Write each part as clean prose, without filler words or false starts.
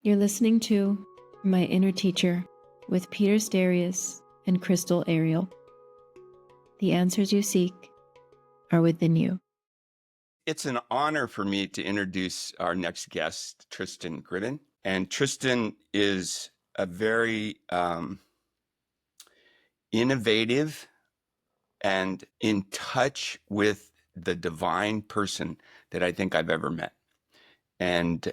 You're listening to My Inner Teacher with Peter Starius and Crystal Ariel. The answers you seek are within you. It's an honor for me to introduce our next guest, Tristan Gribbin. And Tristan is a very innovative and in touch with the divine person that I think I've ever met. And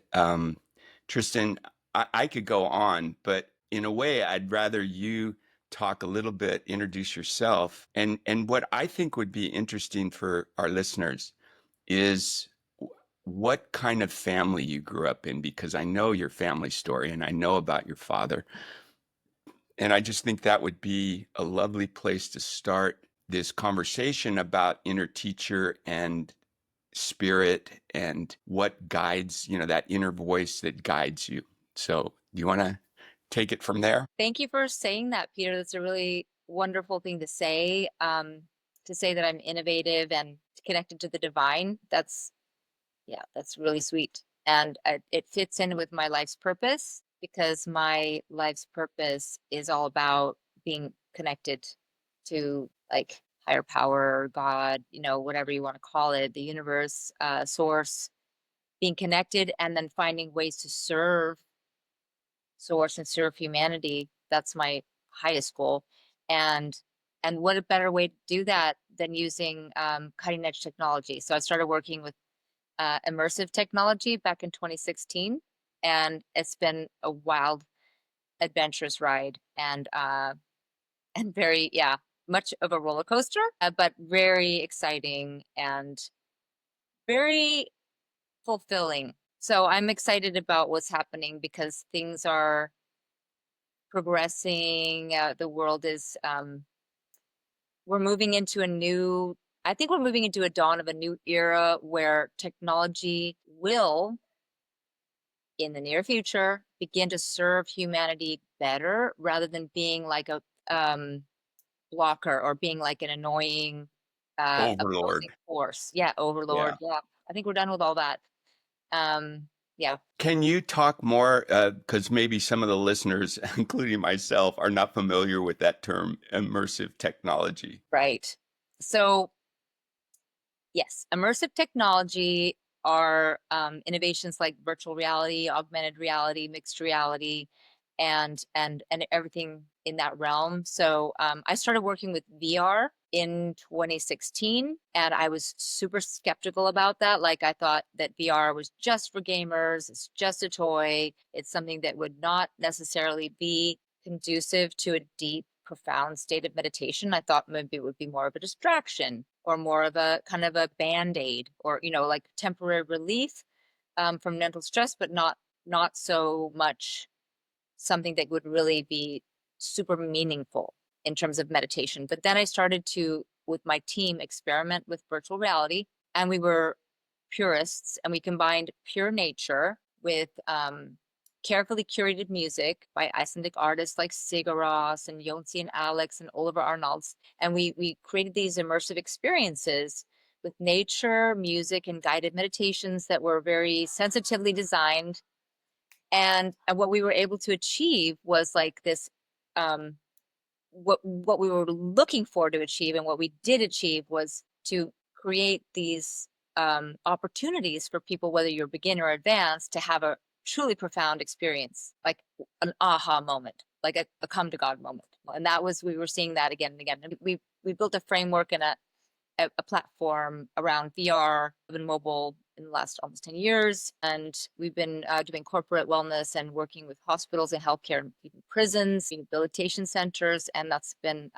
Tristan, I could go on, but in a way, I'd rather you talk a little bit, introduce yourself. And what I think would be interesting for our listeners is what kind of family you grew up in, because I know your family story and I know about your father. And I just think that would be a lovely place to start this conversation about inner teacher and spirit and what guides, that inner voice that guides you. So do you want to take it from there? Thank you for saying that, Peter. That's a really wonderful thing to say that I'm innovative and connected to the divine. That's really sweet. And it fits in with my life's purpose, because my life's purpose is all about being connected to like higher power, God, whatever you want to call it, the universe, source, being connected, and then finding ways to serve source and serve humanity. That's my highest goal. And what a better way to do that than using cutting edge technology. So I started working with immersive technology back in 2016, and it's been a wild, adventurous ride, and very, much of a roller coaster, but very exciting and very fulfilling. So I'm excited about what's happening because things are progressing. The world is, we're moving into I think we're moving into a dawn of a new era where technology will, in the near future, begin to serve humanity better rather than being like a blocker or being like an annoying opposing Overlord. force. Yeah, overlord. Yeah. Yeah, I think we're done with all that. Yeah. Can you talk more, because maybe some of the listeners, including myself, are not familiar with that term, immersive technology? Right. So yes, immersive technology are innovations like virtual reality, augmented reality, mixed reality, and everything in that realm. So I started working with VR in 2016, and I was super skeptical about that. Like, I thought that VR was just for gamers, it's just a toy, it's something that would not necessarily be conducive to a deep, profound state of meditation. I thought maybe it would be more of a distraction or more of a kind of a band-aid, or like temporary relief from mental stress, but not so much something that would really be super meaningful in terms of meditation. But then I started to, with my team, experiment with virtual reality, and we were purists, and we combined pure nature with carefully curated music by Icelandic artists like Sigur Rós and Jónsi and Alex and Oliver Arnalds. And we created these immersive experiences with nature, music, and guided meditations that were very sensitively designed. And what we were able to achieve was like this, what we were looking for to achieve, and what we did achieve, was to create these opportunities for people, whether you're beginner or advanced, to have a truly profound experience, like an aha moment, like a come to God moment. And we were seeing that again and again. And we built a framework and a platform around VR and mobile in the last almost 10 years. And we've been doing corporate wellness and working with hospitals and healthcare and even prisons, rehabilitation centers. And that's been,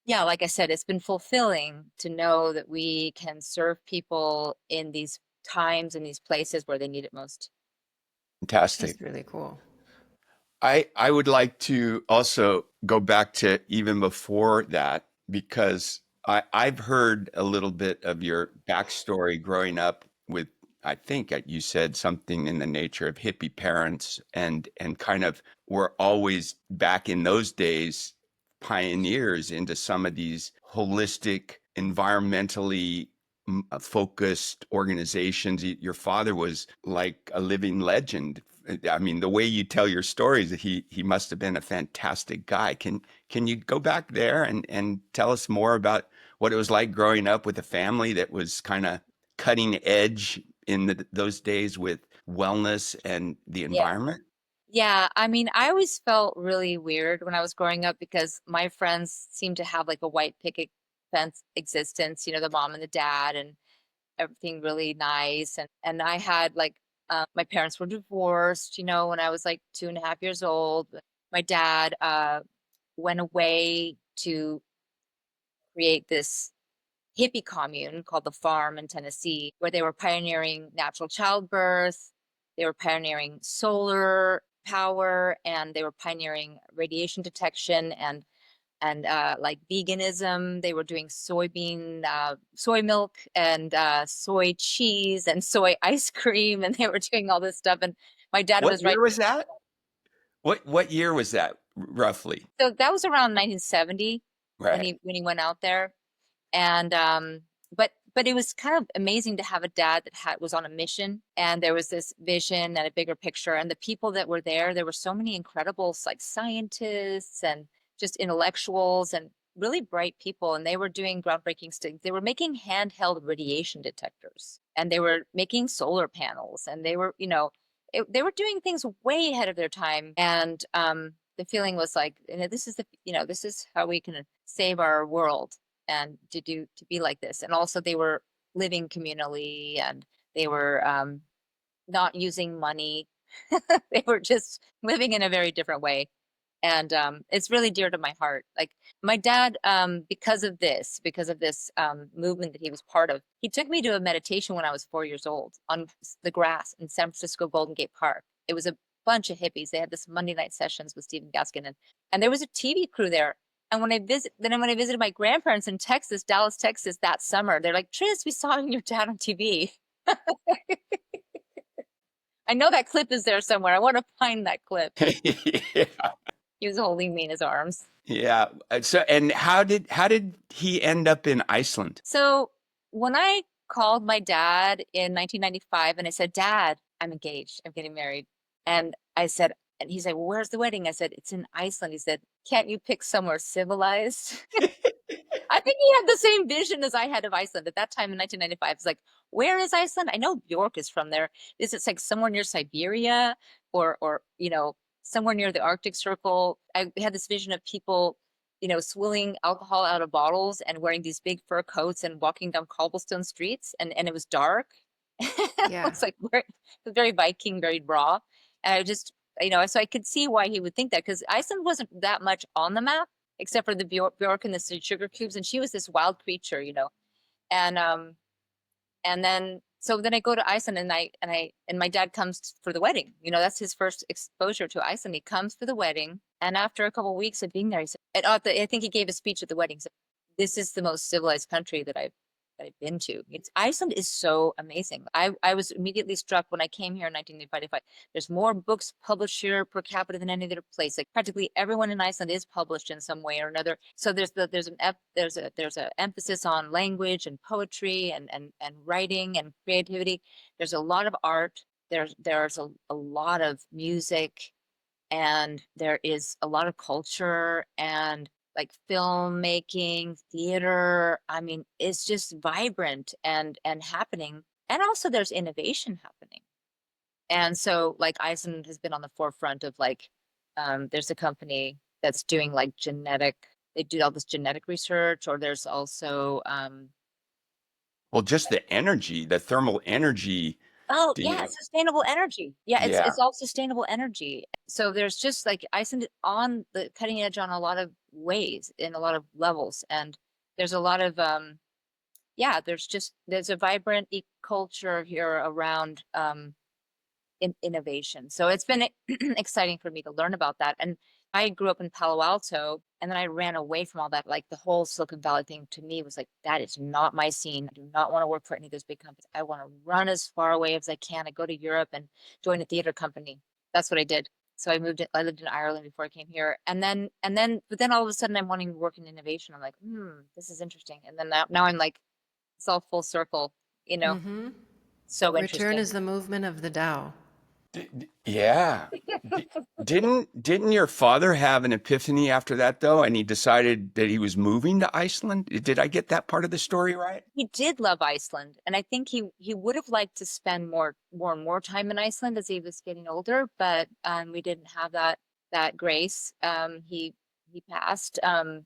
like I said, it's been fulfilling to know that we can serve people in these times and these places where they need it most. Fantastic. That's really cool. I would like to also go back to even before that, because I've heard a little bit of your backstory growing up with, I think you said something in the nature of hippie parents, and kind of were always, back in those days, pioneers into some of these holistic, environmentally focused organizations. Your father was like a living legend I mean, the way you tell your stories, he must have been a fantastic guy. Can you go back there and tell us more about what it was like growing up with a family that was kind of cutting edge in those days with wellness and the Yeah. environment? Yeah, I mean, I always felt really weird when I was growing up because my friends seemed to have like a white picket fence existence, the mom and the dad and everything really nice. And I had like my parents were divorced, when I was like 2.5 years old. My dad went away to create this hippie commune called the Farm in Tennessee, where they were pioneering natural childbirth, they were pioneering solar power, and they were pioneering radiation detection and like veganism. They were doing soy milk and soy cheese and soy ice cream, and they were doing all this stuff. And my dad What was right. year was that? What year was that roughly? So that was around 1970 when Right. he went out there. And but it was kind of amazing to have a dad that was on a mission, and there was this vision and a bigger picture, and the people that were there were so many incredible like scientists and just intellectuals and really bright people, and they were doing groundbreaking things. They were making handheld radiation detectors, and they were making solar panels, and they were they were doing things way ahead of their time. And the feeling was like, this is this is how we can save our world, and to be like this. And also they were living communally, and they were not using money. They were just living in a very different way. And it's really dear to my heart. Like my dad, because of this movement that he was part of, he took me to a meditation when I was 4 years old on the grass in San Francisco Golden Gate Park. It was a bunch of hippies. They had this Monday night sessions with Stephen Gaskin, and there was a TV crew there. And when I visited my grandparents in Texas, Dallas, Texas, that summer, they're like, "Tris, we saw your dad on TV." I know that clip is there somewhere. I want to find that clip. Yeah. He was holding me in his arms. Yeah. So, and how did he end up in Iceland? So when I called my dad in 1995 and I said, "Dad, I'm engaged. I'm getting married." And I said, and he's like, "Well, where's the wedding?" I said, "It's in Iceland." He said, "Can't you pick somewhere civilized?" I think he had the same vision as I had of Iceland at that time in 1995. It's like, where is Iceland? I know Bjork is from there. Is it like somewhere near Siberia or somewhere near the Arctic Circle? I had this vision of people, swilling alcohol out of bottles and wearing these big fur coats and walking down cobblestone streets, and it was dark. Yeah. It's like it was very Viking, very raw. And I just, so I could see why he would think that, because Iceland wasn't that much on the map except for the Bjork and the sugar cubes, and she was this wild creature, and then I go to Iceland, and my dad comes for the wedding. That's his first exposure to Iceland. He comes for the wedding, and after a couple of weeks of being there, he said, I think he gave a speech at the wedding. He said, "This is the most civilized country that I've been to." Iceland is so amazing. I was immediately struck when I came here in 1985. There's more books published here per capita than any other place. Like practically everyone in Iceland is published in some way or another. So there's a emphasis on language and poetry and writing and creativity. There's a lot of art. There's a lot of music, and there is a lot of culture and like filmmaking, theater. I mean, it's just vibrant and happening. And also there's innovation happening. And so like Iceland has been on the forefront of like there's a company that's doing like they do all this genetic research, or there's also Well, just the energy, the thermal energy. oh Do yeah, you? sustainable energy. Yeah, it's Yeah. it's all sustainable energy. So there's just like Iceland on the cutting edge on a lot of ways, in a lot of levels. And there's a lot of yeah, there's a vibrant culture here around innovation. So it's been exciting for me to learn about that. And I grew up in Palo Alto, and then I ran away from all that. Like the whole Silicon Valley thing to me was like, that is not my scene. I do not want to work for any of those big companies. I want to run as far away as I can. I go to Europe and join a theater company. That's what I did. So I lived in Ireland before I came here. But then all of a sudden I'm wanting to work in innovation. I'm like, this is interesting. And then now I'm like, it's all full circle, you know, Mm-hmm. so Return interesting. is the movement of the Tao. Yeah. Didn't your father have an epiphany after that though, and he decided that he was moving to Iceland? Did I get that part of the story right? He did love Iceland, and I think he would have liked to spend more time in Iceland as he was getting older, but we didn't have that grace. He passed, and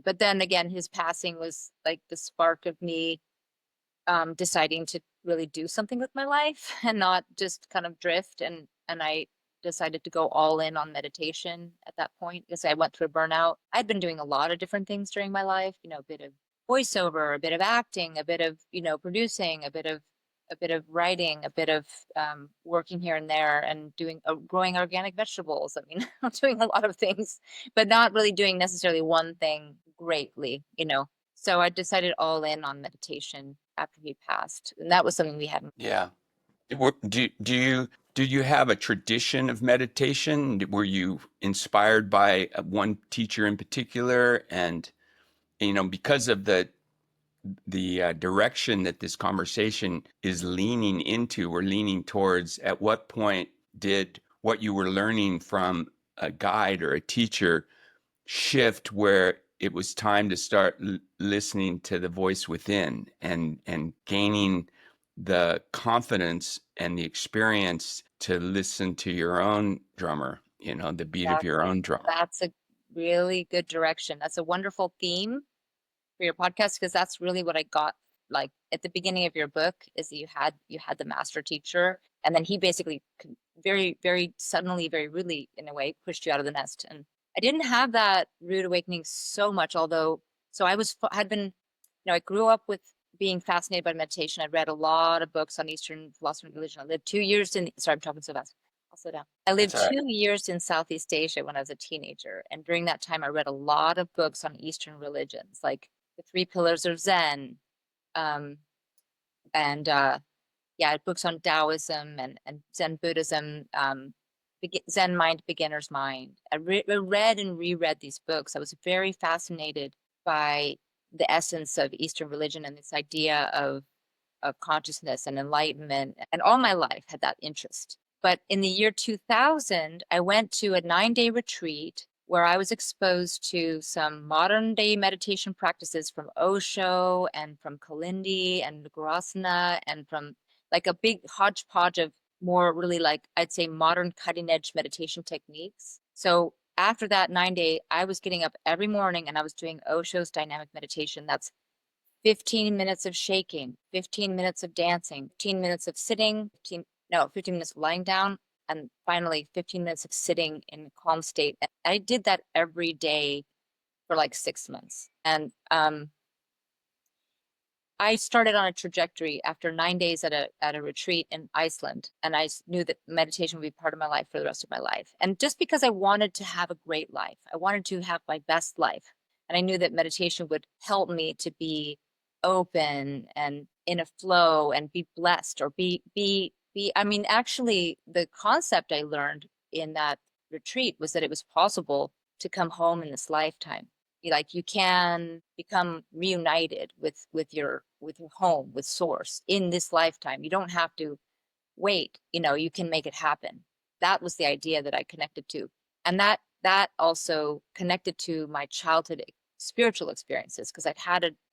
but then again, his passing was like the spark of me deciding to really do something with my life and not just kind of drift. And I decided to go all in on meditation at that point because I went through a burnout. I'd been doing a lot of different things during my life, a bit of voiceover, a bit of acting, a bit of, producing, a bit of writing, a bit of working here and there and doing growing organic vegetables. I mean, I'm doing a lot of things, but not really doing necessarily one thing greatly. So I decided all in on meditation after he passed, and that was something we hadn't. Yeah. Do you have a tradition of meditation? Were you inspired by one teacher in particular? And because of the direction that this conversation is leaning into or leaning towards, at what point did what you were learning from a guide or a teacher shift where it was time to start listening to the voice within and gaining the confidence and the experience to listen to your own drummer, the beat of your Exactly. own drum? That's a really good direction. That's a wonderful theme for your podcast because that's really what I got like at the beginning of your book is that you had the master teacher and then he basically very very suddenly very rudely in a way pushed you out of the nest. And I didn't have that rude awakening so much, although so had been I grew up with being fascinated by meditation. I read a lot of books on Eastern philosophy and religion. I lived 2 years in sorry, I'm talking so fast. I'll slow down. I That's lived all right. 2 years in Southeast Asia when I was a teenager, and during that time I read a lot of books on Eastern religions like the Three Pillars of Zen, um, and yeah, books on Taoism and Zen Buddhism, Zen Mind, Beginner's Mind. I read and reread these books. I was very fascinated by the essence of Eastern religion and this idea of consciousness and enlightenment, and all my life had that interest. But in the year 2000, I went to a 9-day retreat where I was exposed to some modern day meditation practices from Osho and from Kalindi and Grasana and from like a big hodgepodge of more really like I'd say modern cutting edge meditation techniques. So after that 9-day, I was getting up every morning and I was doing Osho's dynamic meditation. That's 15 minutes of shaking, 15 minutes of dancing, 15 minutes of sitting, 15 minutes of lying down, and finally 15 minutes of sitting in a calm state. And I did that every day for like 6 months. And I started on a trajectory after 9 days at a retreat in Iceland, and I knew that meditation would be part of my life for the rest of my life. And just because I wanted to have a great life, I wanted to have my best life, and I knew that meditation would help me to be open and in a flow and be blessed or be. I mean, actually, the concept I learned in that retreat was that it was possible to come home in this lifetime. Like you can become reunited with your home, with source in this lifetime. You don't have to wait, you can make it happen. That was the idea that I connected to. And that also connected to my childhood spiritual experiences because I'd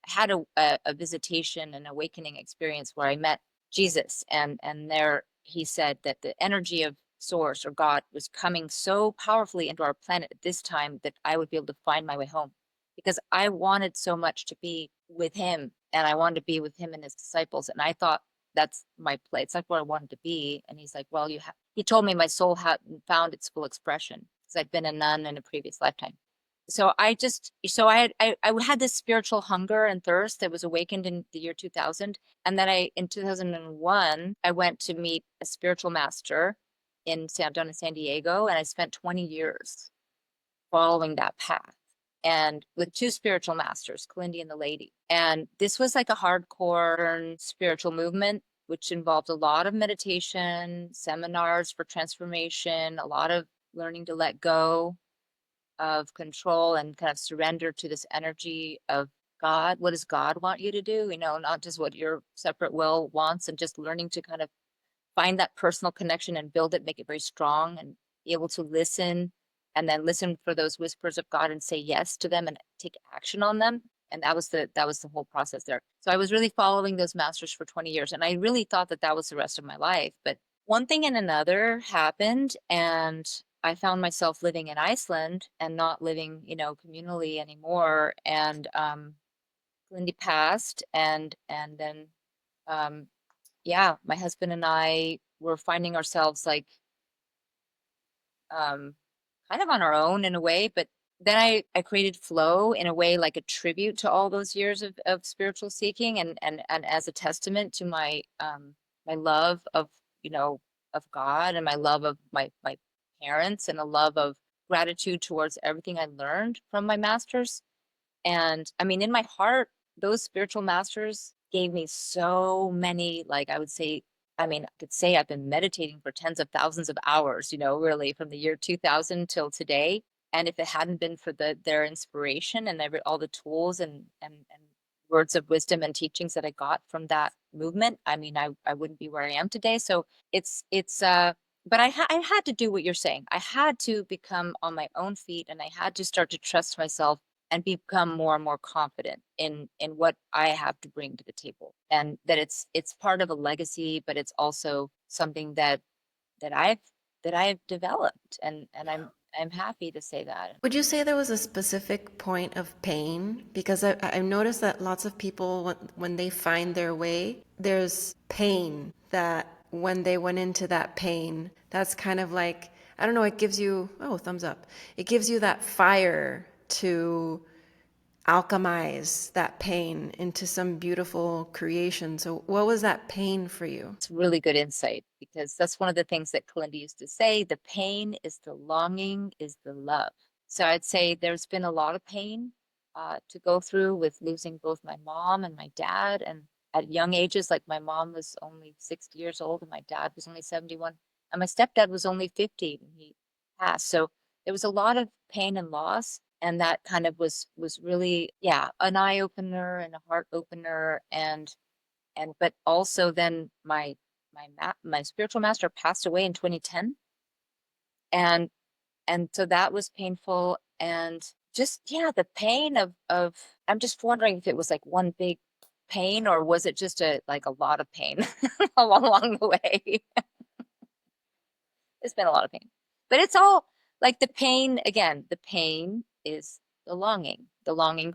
had a visitation and awakening experience where I met Jesus, and there he said that the energy of source or God was coming so powerfully into our planet at this time that I would be able to find my way home because I wanted so much to be with him and I wanted to be with him and his disciples. And I thought that's my place. That's where I wanted to be. And he's like, well, he told me my soul hadn't found its full expression because I'd been a nun in a previous lifetime. So I had this spiritual hunger and thirst that was awakened in the year 2000. And then in 2001, I went to meet a spiritual master down in San Diego. And I spent 20 years following that path and with two spiritual masters, Kalindi and the lady. And this was like a hardcore spiritual movement, which involved a lot of meditation, seminars for transformation, a lot of learning to let go of control and kind of surrender to this energy of God. What does God want you to do? Not just what your separate will wants, and just learning to kind of find that personal connection and build it, make it very strong, and be able to listen, and then listen for those whispers of God and say yes to them and take action on them. And that was the whole process there. So I was really following those masters for 20 years, and I really thought that that was the rest of my life. But one thing and another happened, and I found myself living in Iceland and not living, communally anymore. And Lindy passed, and then yeah, my husband and I were finding ourselves like um kind of on our own in a way. But then I created Flow in a way, like a tribute to all those years of spiritual seeking, and as a testament to my love of, of God, and my love of my parents, and a love of gratitude towards everything I learned from my masters. And I mean, in my heart, those spiritual masters gave me so many, like, I would say, I mean, I could say I've been meditating for tens of thousands of hours, really from the year 2000 till today. And if it hadn't been for their inspiration and all the tools and words of wisdom and teachings that I got from that movement, I mean, I wouldn't be where I am today. So but I had to do what you're saying. I had to become on my own feet, and I had to start to trust myself and become more and more confident in what I have to bring to the table, and that it's part of a legacy, but it's also something that I've that I've developed, and I'm happy to say that. Would you say there was a specific point of pain? Because I've noticed that lots of people, when they find their way, there's pain that when they went into that pain, that's kind of like, I don't know, it gives you, oh, thumbs up. It gives you that fire to alchemize that pain into some beautiful creation. So what was that pain for you? It's really good insight, because that's one of the things that Kalinda used to say: the pain is the longing, is the love. So I'd say there's been a lot of pain to go through with losing both my mom and my dad, and at young ages. Like, my mom was only 60 years old and my dad was only 71, and my stepdad was only 50 when he passed. So there was a lot of pain and loss, and that kind of was really, yeah, an eye opener and a heart opener. And but also then my spiritual master passed away in 2010, and so that was painful. And just, yeah, the pain of I'm just wondering if it was like one big pain, or was it just a lot of pain along the way. It's been a lot of pain, but it's all like the pain. Again, the pain is the longing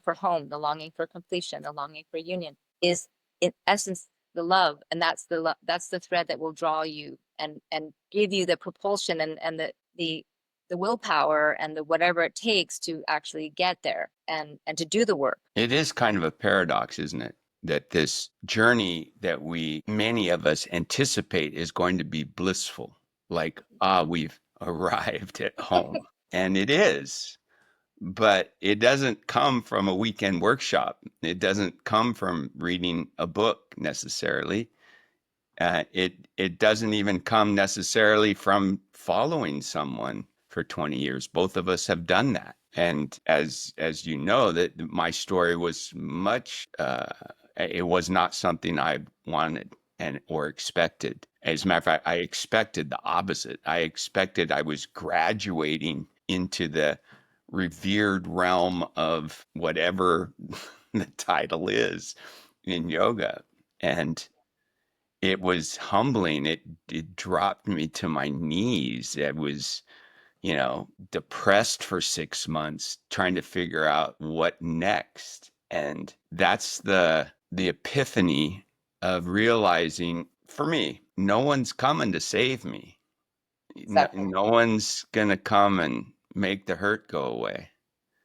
for home, the longing for completion, the longing for union, is in essence the love. And that's the thread that will draw you and give you the propulsion and the willpower and the whatever it takes to actually get there and to do the work. It is kind of a paradox, isn't it? That this journey that many of us anticipate is going to be blissful, like, we've arrived at home. And it is, but it doesn't come from a weekend workshop. It doesn't come from reading a book necessarily. It doesn't even come necessarily from following someone for 20 years. Both of us have done that. And as you know, that my story was much, it was not something I wanted or expected. As a matter of fact, I expected the opposite. I expected I was graduating into the revered realm of whatever the title is in yoga. And it was humbling. It dropped me to my knees. I was, depressed for 6 months, trying to figure out what next. And that's the epiphany of realizing, for me, no one's coming to save me. Exactly. No one's going to come and make the hurt go away.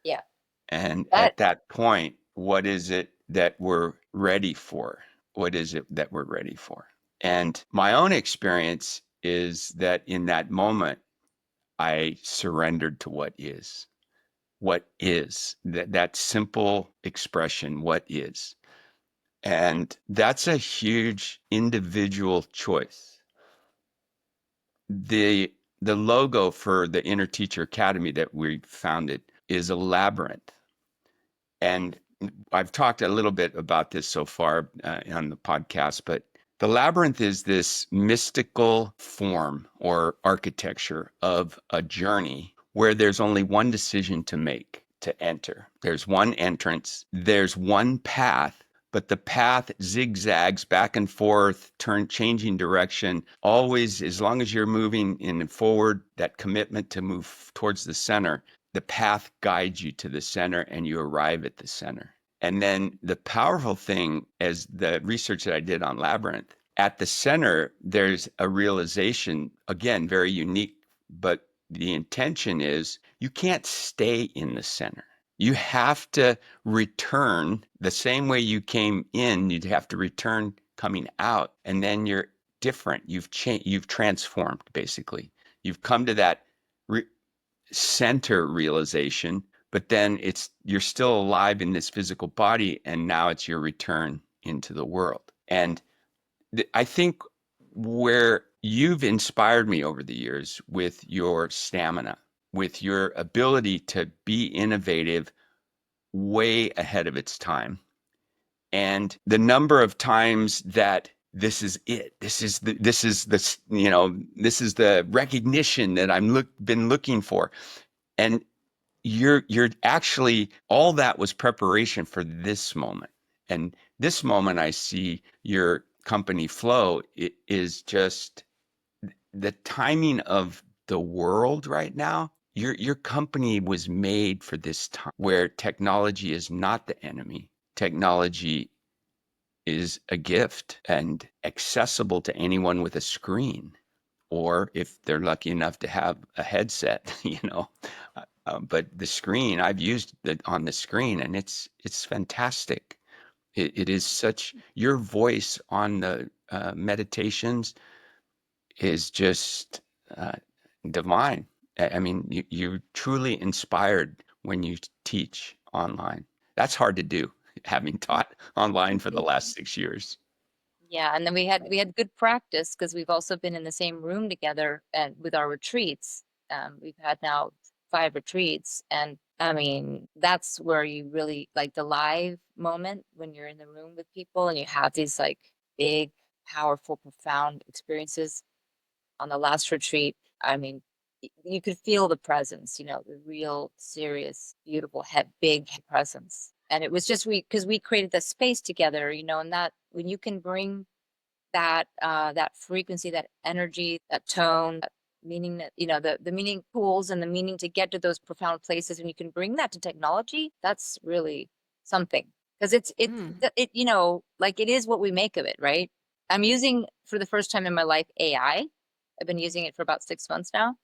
Yeah. And at that point, what is it that we're ready for? What is it that we're ready for? And my own experience is that in that moment, I surrendered to what is. What is, that simple expression, what is. And that's a huge individual choice. The logo for the Inner Teacher Academy that we founded is a labyrinth. And I've talked a little bit about this so far on the podcast, but The labyrinth is this mystical form or architecture of a journey where there's only one decision to make, to enter. There's one entrance, there's one path, but the path zigzags back and forth, changing direction. Always, as long as you're moving in forward, that commitment to move towards the center, the path guides you to the center and you arrive at the center. And then the powerful thing, as the research that I did on Labyrinth, at the center, there's a realization, again, very unique, but the intention is you can't stay in the center. You have to return the same way you came in, you'd have to return coming out, and then you're different. You've changed, you've transformed, basically. You've come to that center realization, but then you're still alive in this physical body, and now it's your return into the world. And I think where you've inspired me over the years with your stamina, with your ability to be innovative way ahead of its time, and the number of times that this is it, this is the recognition that been looking for. And you're actually, all that was preparation for this moment. And this moment, I see your company Flow, it is just the timing of the world right now. Your company was made for this time where technology is not the enemy. Technology is a gift and accessible to anyone with a screen, or if they're lucky enough to have a headset, but the screen, I've used it on the screen, and it's fantastic. It is such, your voice on the meditations is just divine. I mean, you're truly inspired when you teach online. That's hard to do, having taught online for the last 6 years. Yeah, and then we had good practice because we've also been in the same room together and with our retreats. We've had now 5 retreats, and I mean, that's where you really like the live moment when you're in the room with people and you have these like big, powerful, profound experiences. On the last retreat, I mean, you could feel the presence, the real serious, beautiful, big presence. And it was just because we created the space together, and that when you can bring that that frequency, that energy, that tone, that meaning, that the meaning pools and the meaning to get to those profound places, and you can bring that to technology, that's really something. Because it like it is what we make of it, right? I'm using, for the first time in my life, AI. I've been using it for about 6 months now.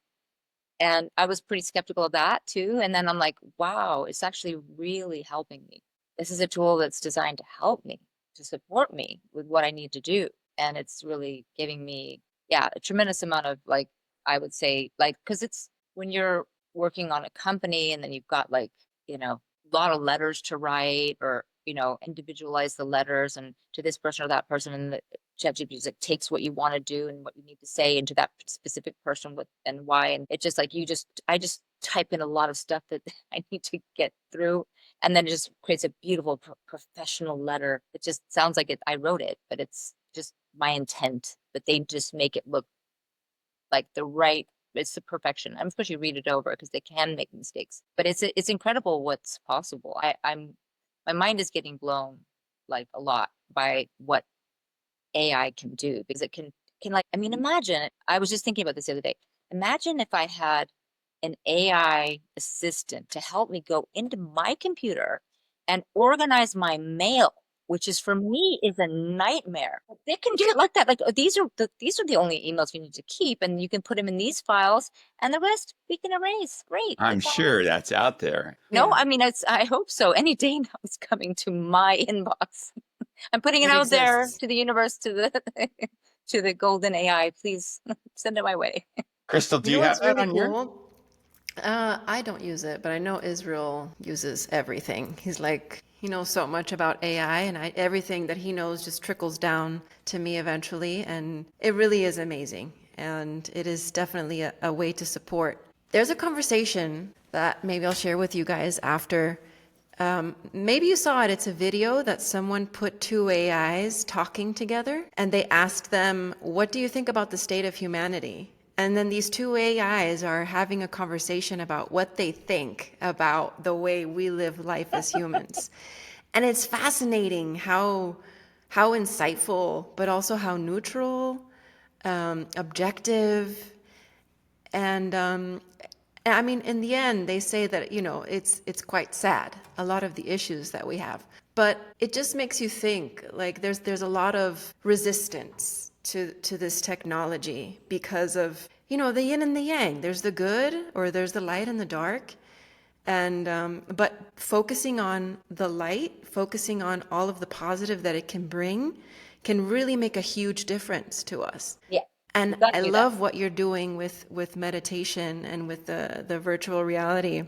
And I was pretty skeptical of that too. And then I'm like, wow, it's actually really helping me. This is a tool that's designed to help me, to support me with what I need to do. And it's really giving me, a tremendous amount of, like, I would say, like, because it's when you're working on a company and then you've got like, a lot of letters to write, or, individualize the letters and to this person or that person. And the ChatGPT like takes what you want to do and what you need to say into that specific person with and why. And it's just like, I just type in a lot of stuff that I need to get through. And then it just creates a beautiful professional letter. It just sounds like I wrote it, but it's just my intent, but they just make it look like it's the perfection. I'm supposed to read it over because they can make mistakes, but it's incredible what's possible. My mind is getting blown like a lot by what AI can do, because it can like, I mean, imagine, I was just thinking about this the other day. Imagine if I had an AI assistant to help me go into my computer and organize my mail, which is, for me, is a nightmare. They can do it like that. Like, these are the only emails we need to keep, and you can put them in these files, and the rest we can erase. Great. I'm sure that's out there. No, Yeah. I mean, I hope so. Any day now it's coming to my inbox. I'm putting it It out there exists. to the universe, to the to the golden AI. Please send it my way. Crystal, do You you know have what's that really on your? cool? I don't use it, but I know Israel uses everything. He's like, he knows so much about AI, and everything that he knows just trickles down to me eventually. And it really is amazing. And it is definitely a way to support. There's a conversation that maybe I'll share with you guys after Maybe you saw it. It's a video that someone put two AIs talking together, and they asked them, "What do you think about the state of humanity?" And then these two AIs are having a conversation about what they think about the way we live life as humans. And it's fascinating how insightful, but also how neutral, objective, and I mean, in the end, they say that, you know, it's quite sad, a lot of the issues that we have. But it just makes you think, like there's a lot of resistance to this technology because of, you know, the yin and the yang. There's the good, or there's the light and the dark. And but focusing on the light, focusing on all of the positive that it can bring, can really make a huge difference to us. Yeah. And You've got to I do that. love what you're doing with meditation and with the virtual reality,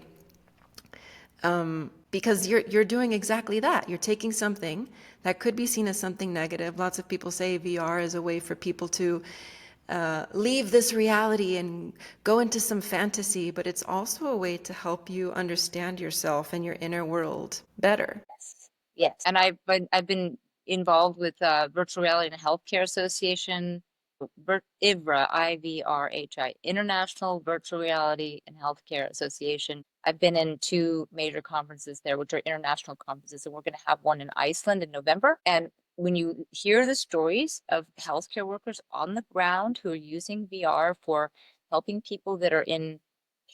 because you're doing exactly that. You're taking something that could be seen as something negative. Lots of people say VR is a way for people to leave this reality and go into some fantasy, but it's also a way to help you understand yourself and your inner world better. Yes. Yes. And I've been involved with Virtual Reality and Healthcare Association, IVRA, IVRHI, International Virtual Reality and Healthcare Association. I've been in two major conferences there, which are international conferences, and we're going to have one in Iceland in November. And when you hear the stories of healthcare workers on the ground who are using VR for helping people that are in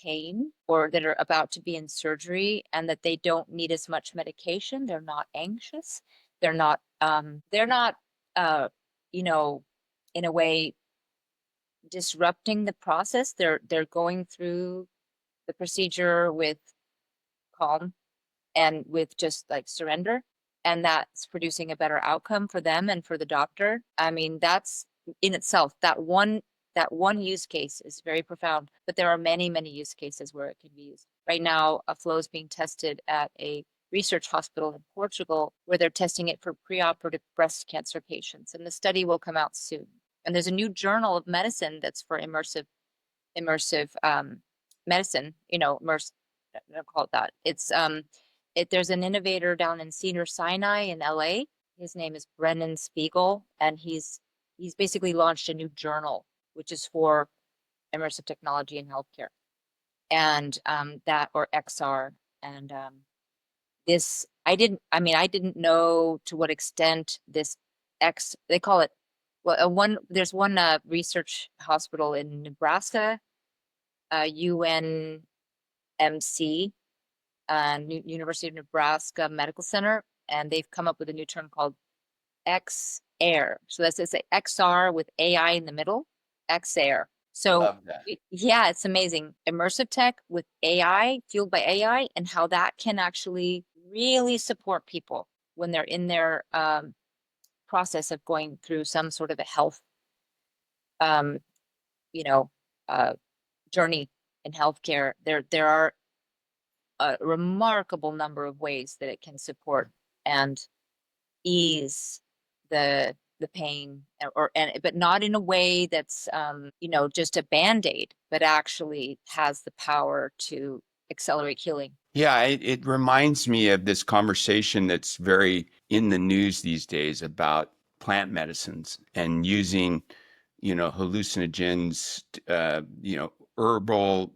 pain or that are about to be in surgery, and that they don't need as much medication, they're not anxious, they're not you know, in a way disrupting the process. They're going through the procedure with calm and with just like surrender, and that's producing a better outcome for them and for the doctor. I mean, that's in itself, that one use case is very profound, but there are many, many use cases where it can be used. Right now, a flow is being tested at a research hospital in Portugal, where they're testing it for preoperative breast cancer patients, and the study will come out soon. And there's a new journal of medicine that's for immersive medicine, you know, I'll call it that. There's an innovator down in Cedar Sinai in LA. His name is Brennan Spiegel, and he's basically launched a new journal, which is for immersive technology in healthcare, and that, or XR. And this, I didn't know to what extent this they call it, well, there's one research hospital in Nebraska, UNMC, University of Nebraska Medical Center, and they've come up with a new term called XAir. So that's it's a XR with AI in the middle, XAir. So Love that. yeah, it's amazing. Immersive tech with AI, fueled by AI, and how that can actually really support people when they're in their process of going through some sort of a health, um, you know, journey in healthcare. There are a remarkable number of ways that it can support and ease the pain, but not in a way that's just a band-aid, but actually has the power to accelerate healing. Yeah, it reminds me of this conversation that's very in the news these days about plant medicines and using, hallucinogens, herbal,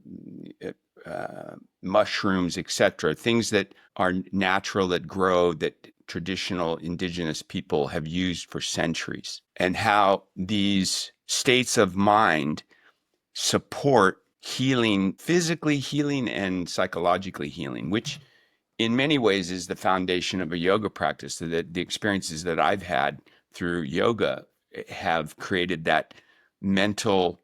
mushrooms, etc., things that are natural, that grow, that traditional indigenous people have used for centuries, and how these states of mind support healing, physically healing and psychologically healing, which in many ways is the foundation of a yoga practice. That the experiences that I've had through yoga have created that mental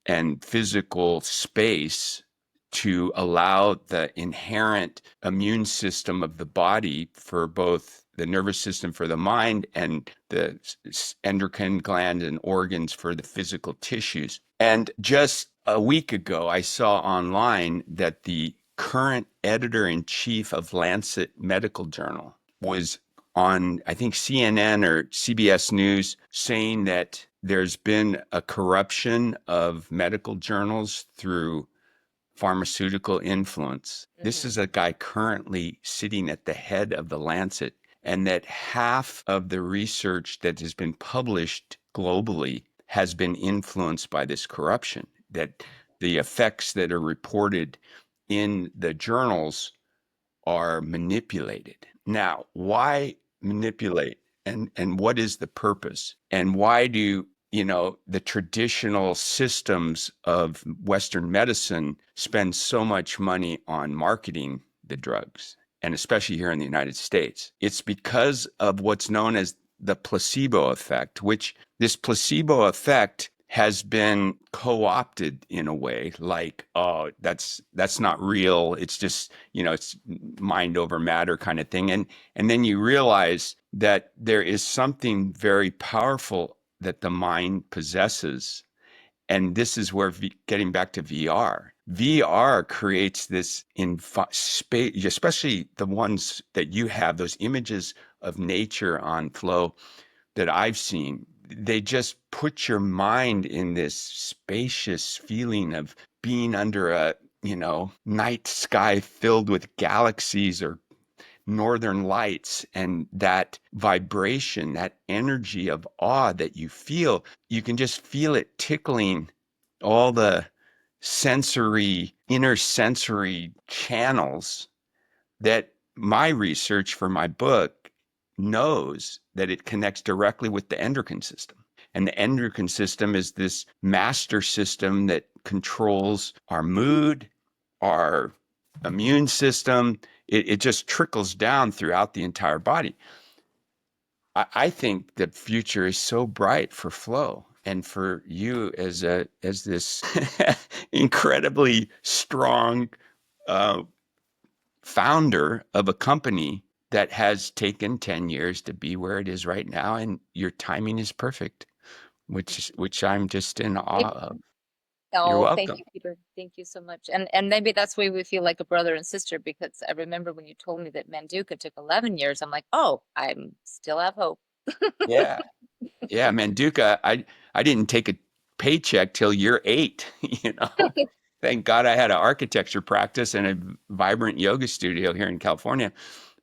and physical space to allow the inherent immune system of the body, for both the nervous system for the mind and the endocrine gland and organs for the physical tissues. And just a week ago, I saw online that the current editor-in-chief of Lancet Medical Journal was on, I think, CNN or CBS News, saying that there's been a corruption of medical journals through pharmaceutical influence. This is a guy currently sitting at the head of the Lancet, and that half of the research that has been published globally has been influenced by this corruption, that the effects that are reported in the journals are manipulated. Now, why manipulate? And what is the purpose? And why do, the traditional systems of Western medicine spend so much money on marketing the drugs? And especially here in the United States, it's because of what's known as the placebo effect, which this placebo effect has been co-opted in a way, like, oh, that's not real. It's just, it's mind over matter kind of thing. And then you realize that there is something very powerful that the mind possesses. And this is where, getting back to VR creates this in space, especially the ones that you have, those images of nature on Flow that I've seen. They just put your mind in this spacious feeling of being under a, night sky filled with galaxies or northern lights, and that vibration, that energy of awe that you feel, you can just feel it tickling all the inner sensory channels that my research for my book knows that it connects directly with the endocrine system. And the endocrine system is this master system that controls our mood, our immune system. It just trickles down throughout the entire body. I think the future is so bright for Flow and for you as this incredibly strong founder of a company that has taken 10 years to be where it is right now, and your timing is perfect, which I'm just in awe of. You're Oh, thank welcome. you, Peter. Thank you so much. And maybe that's why we feel like a brother and sister, because I remember when you told me that Manduka took 11 years, I'm like, oh, I still have hope. Yeah. Yeah, Manduka, I didn't take a paycheck till year 8, Thank God I had an architecture practice and a vibrant yoga studio here in California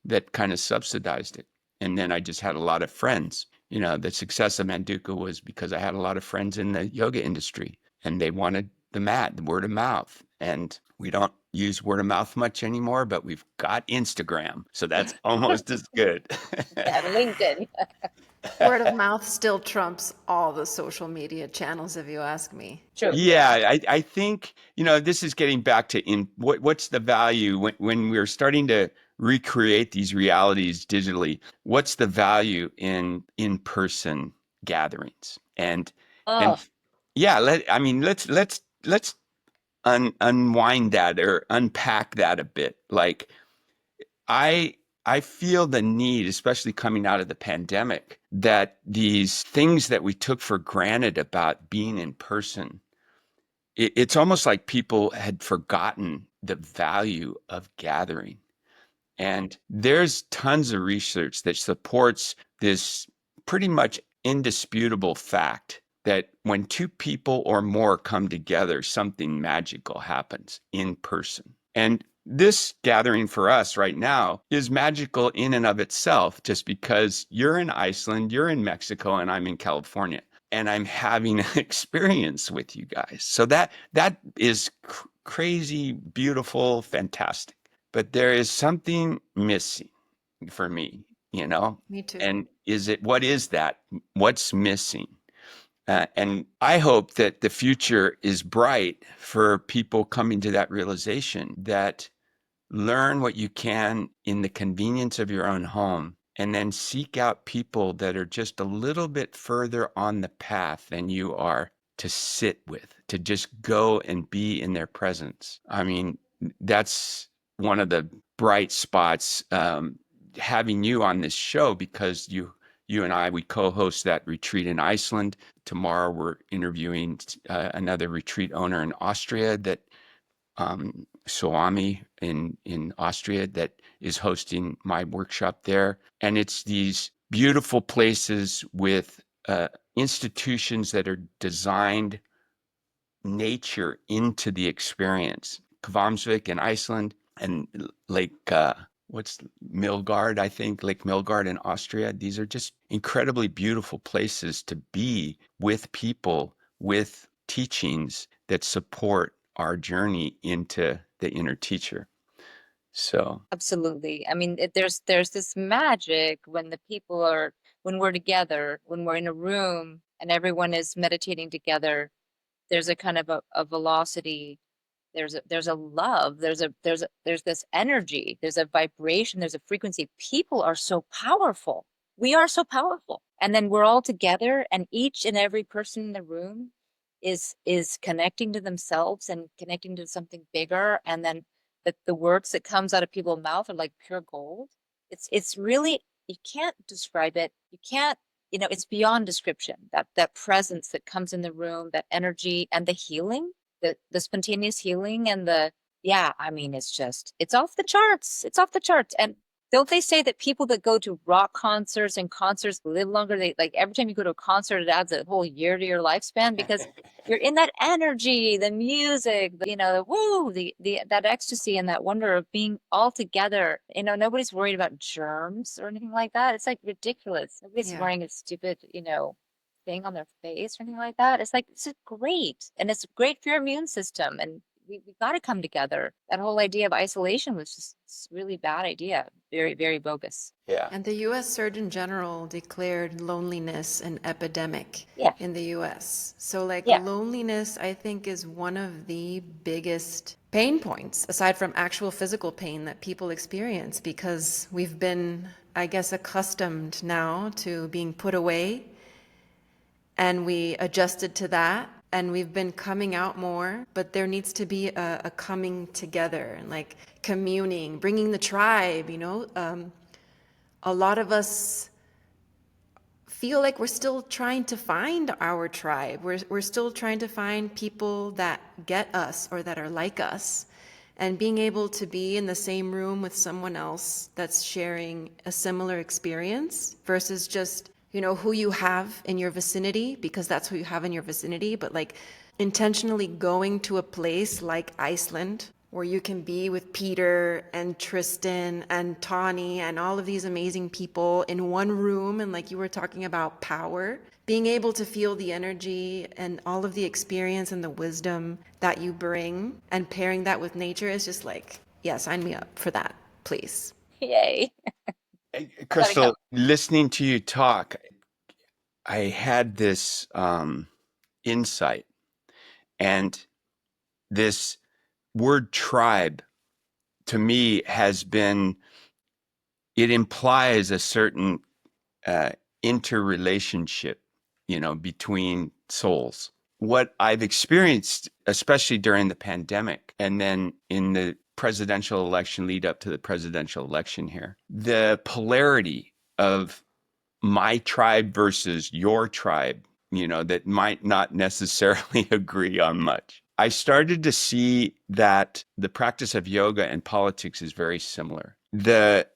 that kind of subsidized it. And then I just had a lot of friends. The success of Manduka was because I had a lot of friends in the yoga industry, and they wanted the mat, the word of mouth. And we don't use word of mouth much anymore, but we've got Instagram. So that's almost as good. Yeah, LinkedIn. Word of mouth still trumps all the social media channels, if you ask me. True. Yeah, I think, this is getting back to what's the value when we're starting to recreate these realities digitally, what's the value in in-person gatherings? And Oh, yeah, let's unwind that or unpack that a bit. Like I feel the need, especially coming out of the pandemic, that these things that we took for granted about being in person, it's almost like people had forgotten the value of gathering. And there's tons of research that supports this pretty much indisputable fact that when two people or more come together, something magical happens in person. And this gathering for us right now is magical in and of itself, just because you're in Iceland, you're in Mexico, and I'm in California, and I'm having an experience with you guys. So that is crazy, beautiful, fantastic. But there is something missing for me, Me too. And what is that? What's missing? And I hope that the future is bright for people coming to that realization that learn what you can in the convenience of your own home, and then seek out people that are just a little bit further on the path than you are to sit with, to just go and be in their presence. I mean, that's one of the bright spots, having you on this show, because you and I, we co-host that retreat in Iceland. Tomorrow we're interviewing another retreat owner in Austria, that Soami in Austria, that is hosting my workshop there. And it's these beautiful places with institutions that are designed nature into the experience. Kvarmsvik in Iceland, and Lake, what's Milgard, I think, Lake Milgard in Austria. These are just incredibly beautiful places to be with people, with teachings that support our journey into the inner teacher. So, Absolutely. I mean, there's this magic when the people are when we're together, when we're in a room and everyone is meditating together. There's a kind of a velocity. There's a love. There's this energy. There's a vibration. There's a frequency. People are so powerful. We are so powerful. And then we're all together, and each and every person in the room is connecting to themselves and connecting to something bigger. And then the words that comes out of people's mouth are like pure gold. It's really, you can't describe it. You can't, it's beyond description. That presence that comes in the room, that energy and the healing, the spontaneous healing and yeah, I mean, it's off the charts. It's off the charts. And don't they say that people that go to rock concerts and concerts live longer? They like every time you go to a concert, it adds a whole year to your lifespan because you're in that energy, the music, the woo, that ecstasy and that wonder of being all together. Nobody's worried about germs or anything like that. It's like ridiculous. Nobody's Yeah. wearing a stupid, thing on their face or anything like that. It's like, this is great. And it's great for your immune system. And we got to come together. That whole idea of isolation was just a really bad idea. Very, very bogus. yeah. And the US Surgeon General declared loneliness an epidemic Yeah. in the US. So, like, Yeah. loneliness, I think, is one of the biggest pain points, aside from actual physical pain that people experience, because we've been, I guess, accustomed now to being put away, and we adjusted to that. And we've been coming out more, but there needs to be a coming together and like communing, bringing the tribe, a lot of us feel like we're still trying to find our tribe. We're still trying to find people that get us or that are like us. And being able to be in the same room with someone else that's sharing a similar experience versus just, who you have in your vicinity, because that's who you have in your vicinity, but like intentionally going to a place like Iceland where you can be with Peter and Tristan and Tawny and all of these amazing people in one room. And like you were talking about power, being able to feel the energy and all of the experience and the wisdom that you bring and pairing that with nature is just like, yeah, sign me up for that, please. Yay. Hey, Crystal, listening to you talk, I had this insight, and this word tribe to me it implies a certain interrelationship, between souls. What I've experienced, especially during the pandemic and then in the presidential election lead up to the presidential election here, the polarity of my tribe versus your tribe, that might not necessarily agree on much. I started to see that the practice of yoga and politics is very similar. The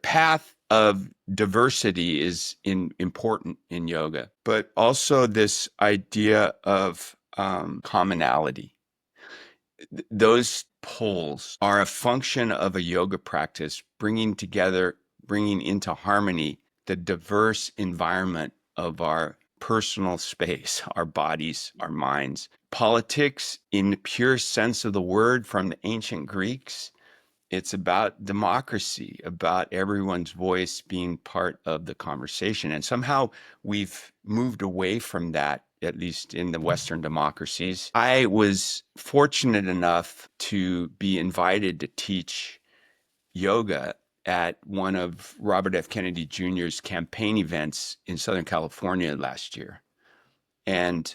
path of diversity is important in yoga, but also this idea of commonality. Those poles are a function of a yoga practice, bringing into harmony the diverse environment of our personal space, our bodies, our minds. Politics, in the pure sense of the word from the ancient Greeks, it's about democracy, about everyone's voice being part of the conversation. And somehow we've moved away from that, at least in the Western democracies. I was fortunate enough to be invited to teach yoga at one of Robert F. Kennedy Jr.'s campaign events in Southern California last year. And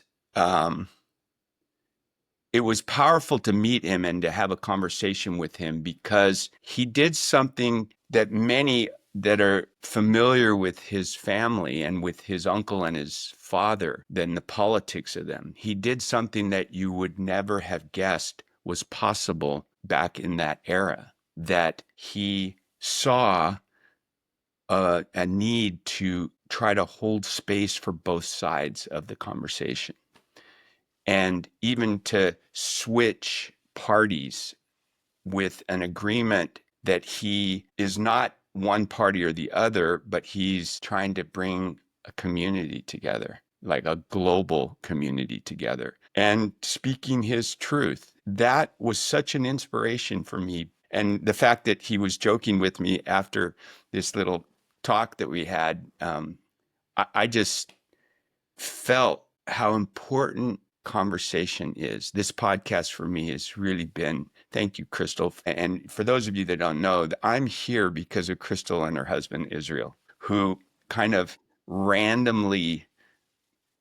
it was powerful to meet him and to have a conversation with him, because he did something that many that are familiar with his family and with his uncle and his father, than the politics of them. He did something that you would never have guessed was possible back in that era, that he saw a need to try to hold space for both sides of the conversation, and even to switch parties with an agreement that he is not one party or the other, but he's trying to bring a community together, like a global community together, and speaking his truth. That was such an inspiration for me. And the fact that he was joking with me after this little talk that we had, I just felt how important conversation is. This podcast for me has really been, thank you, Crystal. And for those of you that don't know, I'm here because of Crystal and her husband, Israel, who kind of randomly,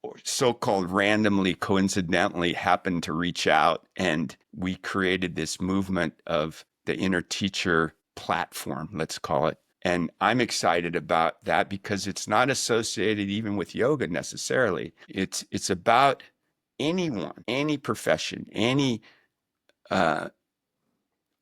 or so-called randomly, coincidentally happened to reach out, and we created this movement of the inner teacher platform, let's call it. And I'm excited about that because it's not associated even with yoga necessarily. It's about anyone, any profession, any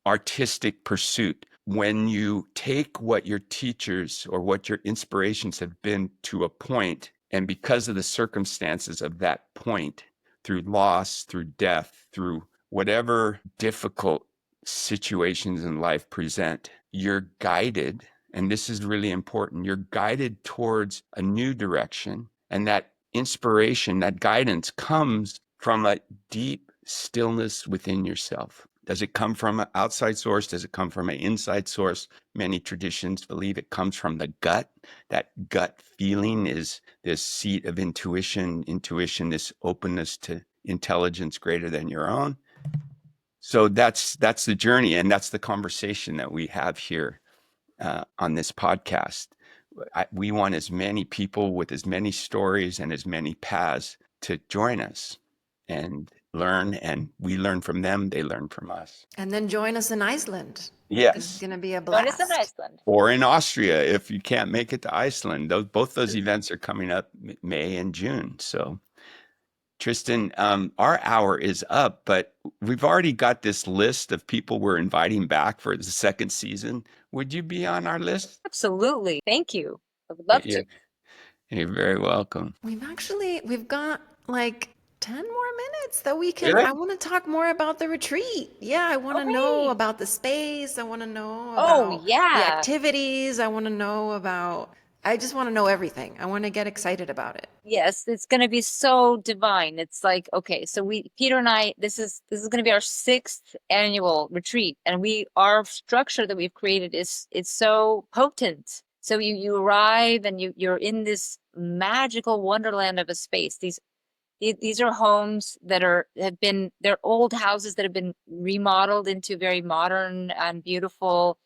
artistic pursuit. When you take what your teachers or what your inspirations have been to a point, and because of the circumstances of that point, through loss, through death, through whatever difficult situations in life present, you're guided, and this is really important, you're guided towards a new direction. And that inspiration, that guidance comes from a deep stillness within yourself. Does it come from an outside source? Does it come from an inside source? Many traditions believe it comes from the gut. That gut feeling is this seat of intuition, this openness to intelligence greater than your own. So that's the journey, and that's the conversation that we have here on this podcast. We want as many people with as many stories and as many paths to join us and learn, and we learn from them, they learn from us. And then join us in Iceland. Yes. It's going to be a Join us in blast. Iceland. Or in Austria, if you can't make it to Iceland. Both those events are coming up May and June. So, Tristan, our hour is up, but we've already got this list of people we're inviting back for the second season. Would you be on our list? Absolutely. Thank you. I would love to. You're very welcome. We've got like 10 more minutes that we can. Really? I want to talk more about the retreat. Yeah, I want to know about the space. I want to know about the activities. I just want to know everything. I want to get excited about it. Yes, it's going to be so divine. It's like, okay, so Peter and I, this is going to be our 6th annual retreat, and our structure that we've created it's so potent. So you arrive and you're in this magical wonderland of a space. These are homes that they're old houses that have been remodeled into very modern and beautiful.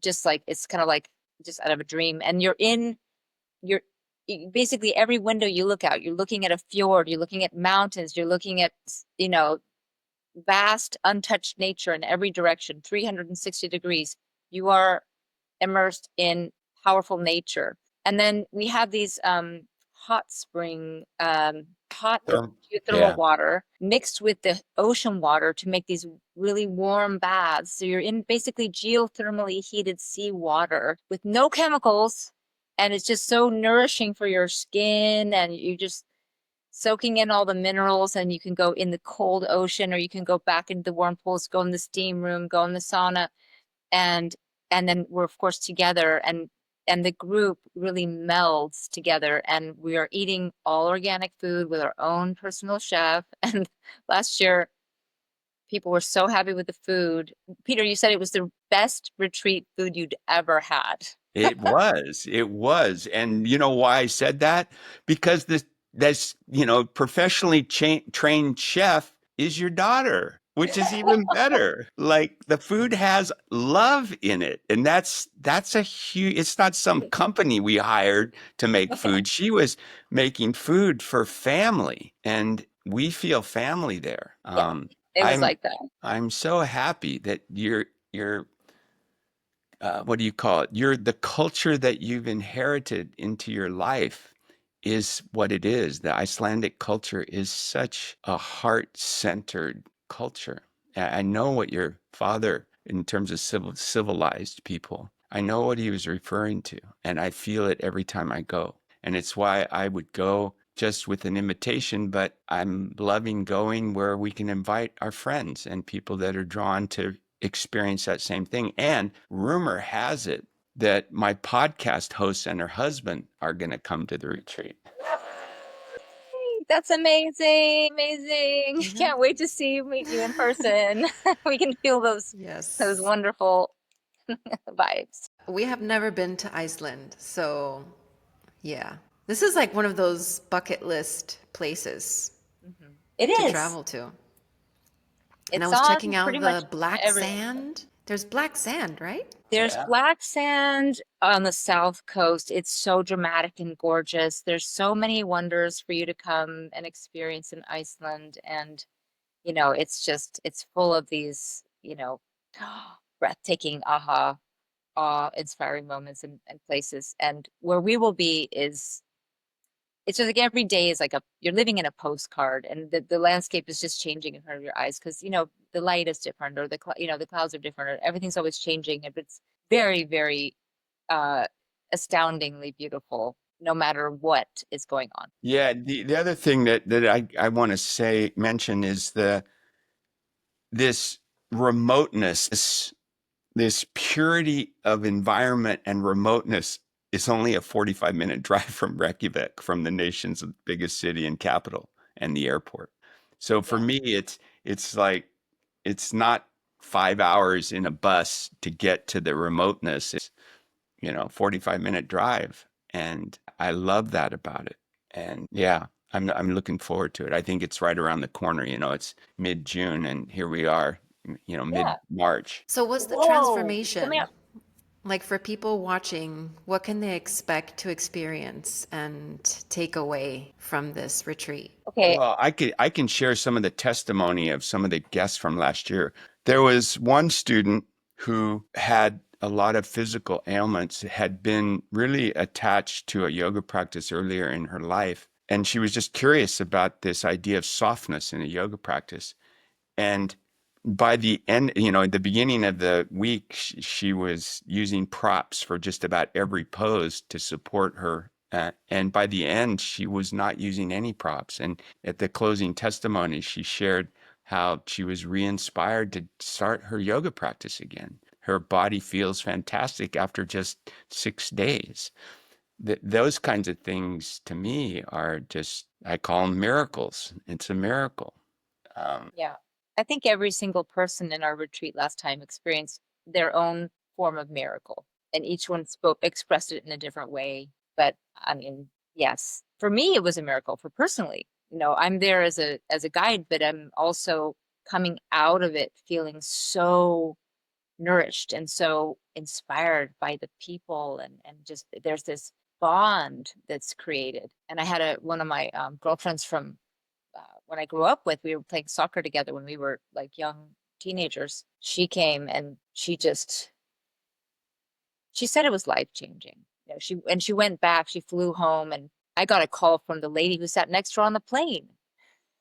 Just like, it's kind of like just out of a dream. And basically every window you look out, you're looking at a fjord, you're looking at mountains, you're looking at, vast untouched nature in every direction, 360 degrees. You are immersed in powerful nature. And then we have these hot spring, hot geothermal water mixed with the ocean water to make these really warm baths. So you're in basically geothermally heated seawater with no chemicals, and it's just so nourishing for your skin, and you're just soaking in all the minerals. And you can go in the cold ocean, or you can go back into the warm pools, go in the steam room, go in the sauna, and then we're of course together, and the group really melds together, and we are eating all organic food with our own personal chef. And last year people were so happy with the food. Peter, you said it was the best retreat food you'd ever had. It was. And you know why I said that? Because this professionally trained chef is your daughter, which is even better. Like, the food has love in it. And that's a huge, it's not some company we hired to make food. She was making food for family, and we feel family there. It was like that. I'm so happy that you're what do you call it? The culture that you've inherited into your life is what it is. The Icelandic culture is such a heart-centered culture. I know what your father, in terms of civilized people, I know what he was referring to, and I feel it every time I go. And it's why I would go just with an invitation, but I'm loving going where we can invite our friends and people that are drawn to experience that same thing. And rumor has it that my podcast host and her husband are going to come to the retreat. That's amazing. Amazing. Can't wait to meet you in person. We can feel those Yes. wonderful vibes. We have never been to Iceland, so yeah. This is like one of those bucket list places It to is. travel to. It's And I was on checking out pretty much the black everywhere. sand. There's black sand, right? There's Yeah. black sand on the south coast. It's so dramatic and gorgeous. There's so many wonders for you to come and experience in Iceland. And, you know, it's full of these, you know, breathtaking, awe-inspiring moments and places. And where we will be it's just like every day is like you're living in a postcard, and the landscape is just changing in front of your eyes because, you know, the light is different, or the clouds are different, or everything's always changing. And it's very, very astoundingly beautiful, no matter what is going on. Yeah. The other thing that I want to mention is this remoteness, this purity of environment and remoteness is only a 45-minute drive from Reykjavik, from the nation's biggest city and capital and the airport. So for me, it's like, it's not 5 hours in a bus to get to the remoteness. It's, 45-minute drive. And I love that about it. And yeah, I'm looking forward to it. I think it's right around the corner. It's mid-June, and here we are, mid-March. So what's the Whoa, transformation? coming up. Like, for people watching, what can they expect to experience and take away from this retreat? Okay. Well, I can share some of the testimony of some of the guests from last year. There was one student who had a lot of physical ailments, had been really attached to a yoga practice earlier in her life. And she was just curious about this idea of softness in a yoga practice. And by the end, at the beginning of the week, she was using props for just about every pose to support her. And by the end, she was not using any props. And at the closing testimony, she shared how she was re-inspired to start her yoga practice again. Her body feels fantastic after just 6 days. Those kinds of things to me are just, I call them miracles. It's a miracle. Yeah. I think every single person in our retreat last time experienced their own form of miracle, and each one expressed it in a different way. But I mean, yes, for me, it was a miracle. For personally, I'm there as a guide, but I'm also coming out of it feeling so nourished and so inspired by the people, and just there's this bond that's created. And I had one of my girlfriends from when I grew up with, we were playing soccer together when we were like young teenagers. She came and she said it was life-changing. She went back, she flew home, and I got a call from the lady who sat next to her on the plane.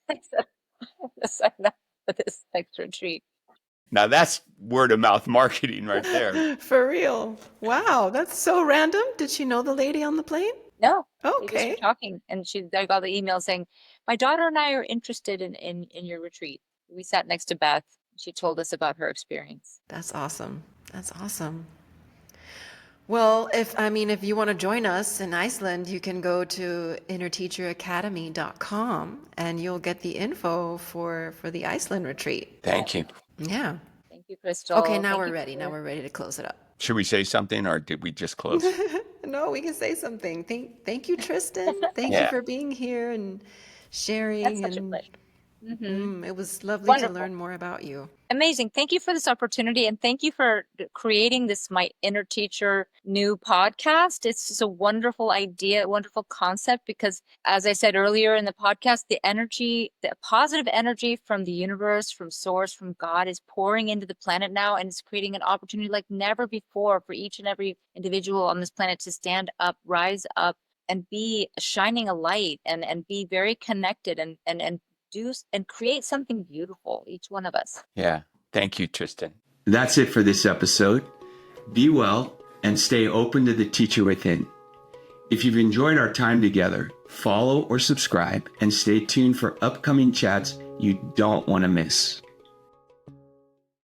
I said, I'm gonna sign up for this next retreat. Now that's word of mouth marketing right there. For real. Wow, that's so random. Did she know the lady on the plane? No. We just Okay. were talking, and I got the email saying, my daughter and I are interested in your retreat. We sat next to Beth. She told us about her experience. That's awesome. That's awesome. Well, if you want to join us in Iceland, you can go to innerteacheracademy.com and you'll get the info for the Iceland retreat. Thank you. Yeah. Thank you, Crystal. Okay, now Thank we're you ready. for- Now we're ready to close it up. Should we say something, or did we just close? No, we can say something. Thank you, Tristan. Thank you Yeah. for being here and sharing. That's such a and pleasure. Mhm. It was lovely Wonderful. to learn more about you. Amazing. Thank you for this opportunity, and thank you for creating this My Inner Teacher new podcast. It's just a wonderful idea, a wonderful concept, because as I said earlier in the podcast, the positive energy from the universe, from source, from God is pouring into the planet now, and it's creating an opportunity like never before for each and every individual on this planet to stand up, rise up, and be shining a light, and be very connected, and do and create something beautiful, each one of us. Yeah. Thank you, Tristan. That's it for this episode. Be well and stay open to the teacher within. If you've enjoyed our time together, follow or subscribe, and stay tuned for upcoming chats you don't want to miss.